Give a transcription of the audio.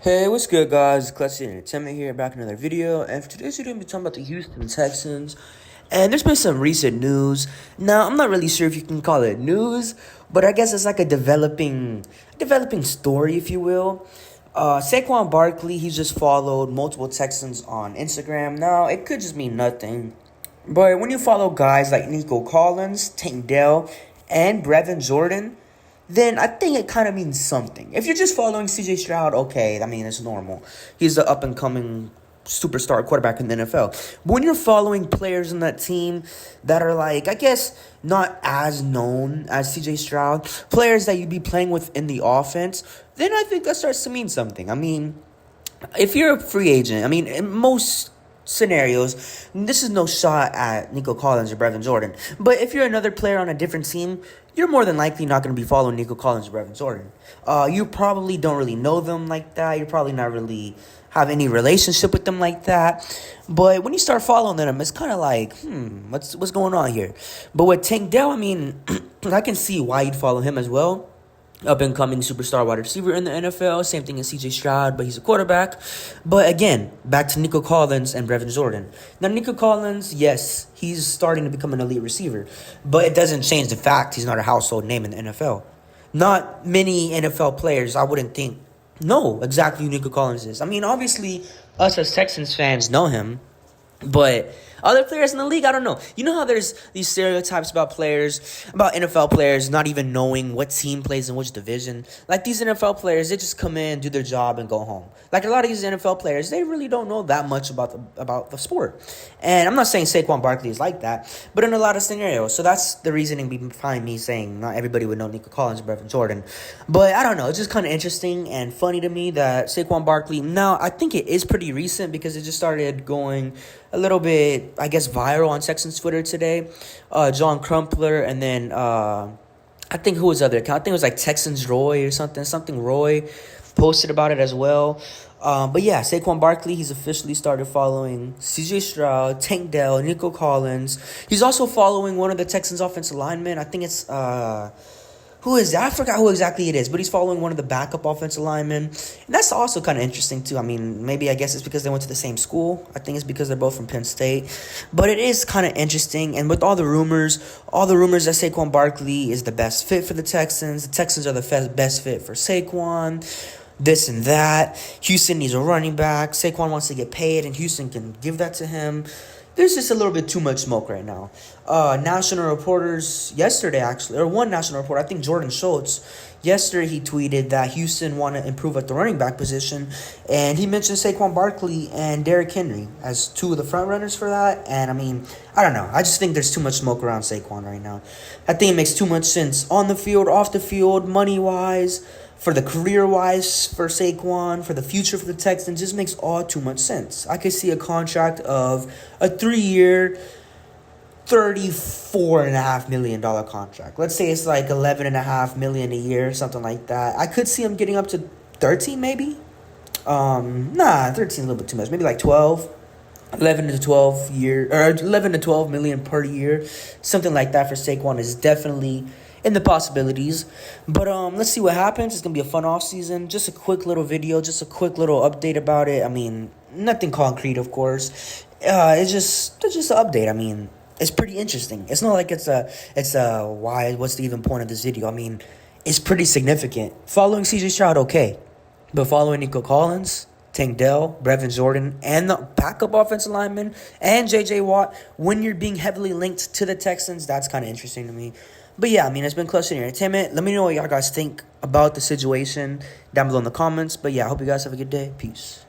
Hey, what's good, guys? Clutch Entertainment here, back in another video. And for today's video, I'm going to be talking about the Houston Texans. And there's been some recent news. Now, I'm not really sure if you can call it news, but I guess it's like a developing story, if you will. Saquon Barkley, he's just followed multiple Texans on Instagram. Now, it could just mean nothing, but when you follow guys like Nico Collins, Tank Dell, and Brevin Jordan, then I think it kind of means something. If you're just following CJ Stroud, okay, I mean, it's normal. He's the up-and-coming superstar quarterback in the NFL. But when you're following players on that team that are like, I guess, not as known as CJ Stroud, players that you'd be playing with in the offense, then I think that starts to mean something. I mean, if you're a free agent, I mean, in most scenarios, this is no shot at Nico Collins or Brevin Jordan, but if you're another player on a different team, you're more than likely not going to be following Nico Collins or Brevin Jordan. You probably don't really know them like that. You probably not really have any relationship with them like that. But when you start following them, it's kind of like, what's going on here? But with Tank Dell, I mean, I can see why you'd follow him as well. Up-and-coming superstar wide receiver in the NFL. Same thing as CJ Stroud, but he's a quarterback. But again, back to Nico Collins and Brevin Jordan. Now, Nico Collins, yes, he's starting to become an elite receiver, but it doesn't change the fact he's not a household name in the NFL. Not many NFL players, I wouldn't think, know exactly who Nico Collins is. I mean, obviously, us as Texans fans know him, but other players in the league, I don't know. You know how there's these stereotypes about players, about NFL players not even knowing what team plays in which division? Like, these NFL players, they just come in, do their job, and go home. Like, a lot of these NFL players, they really don't know that much about the sport. And I'm not saying Saquon Barkley is like that, but in a lot of scenarios. So that's the reasoning behind me saying not everybody would know Nico Collins and Brevin Jordan. But I don't know. It's just kind of interesting and funny to me that Saquon Barkley, now, I think it is pretty recent because it just started going a little bit, I guess, viral on Texans Twitter today. John Crumpler, and then I think who was the other account? I think it was like Texans Roy or something Roy posted about it as well. But yeah, Saquon Barkley, he's officially started following CJ Stroud, Tank Dell, Nico Collins. He's also following one of the Texans offensive linemen. I think it's who is that? I forgot who exactly it is, but he's following one of the backup offensive linemen. And that's also kind of interesting, too. I mean, maybe I guess it's because they went to the same school. I think it's because they're both from Penn State. But it is kind of interesting. And with all the rumors that Saquon Barkley is the best fit for the Texans are the best fit for Saquon, this and that. Houston needs a running back. Saquon wants to get paid, and Houston can give that to him. There's just a little bit too much smoke right now. National reporters yesterday, actually, or one national reporter, I think Jordan Schultz, yesterday he tweeted that Houston want to improve at the running back position, and he mentioned Saquon Barkley and Derrick Henry as two of the front runners for that. And I mean, I don't know. I just think there's too much smoke around Saquon right now. I think it makes too much sense on the field, off the field, money-wise, for the career-wise for Saquon, for the future for the Texans. Just makes all too much sense. I could see a contract of a 3-year, $34.5 million contract. Let's say it's like $11.5 million a year, something like that. I could see him getting up to 13 maybe. 13 a little bit too much. Maybe like 12. 11 to 12 million per year. Something like that for Saquon is definitely in the possibilities. But let's see what happens. It's going to be a fun offseason. Just a quick little video, just a quick little update about it. I mean, nothing concrete, of course. It's just an update. I mean, it's pretty interesting. It's not like it's what's the even point of this video? I mean, it's pretty significant. Following CJ Stroud, okay. But following Nico Collins, Tank Dell, Brevin Jordan, and the backup offensive lineman, and J.J. Watt, when you're being heavily linked to the Texans, that's kind of interesting to me. But yeah, I mean, it's been Clutch Entertainment. Let me know what y'all guys think about the situation down below in the comments. But yeah, I hope you guys have a good day. Peace.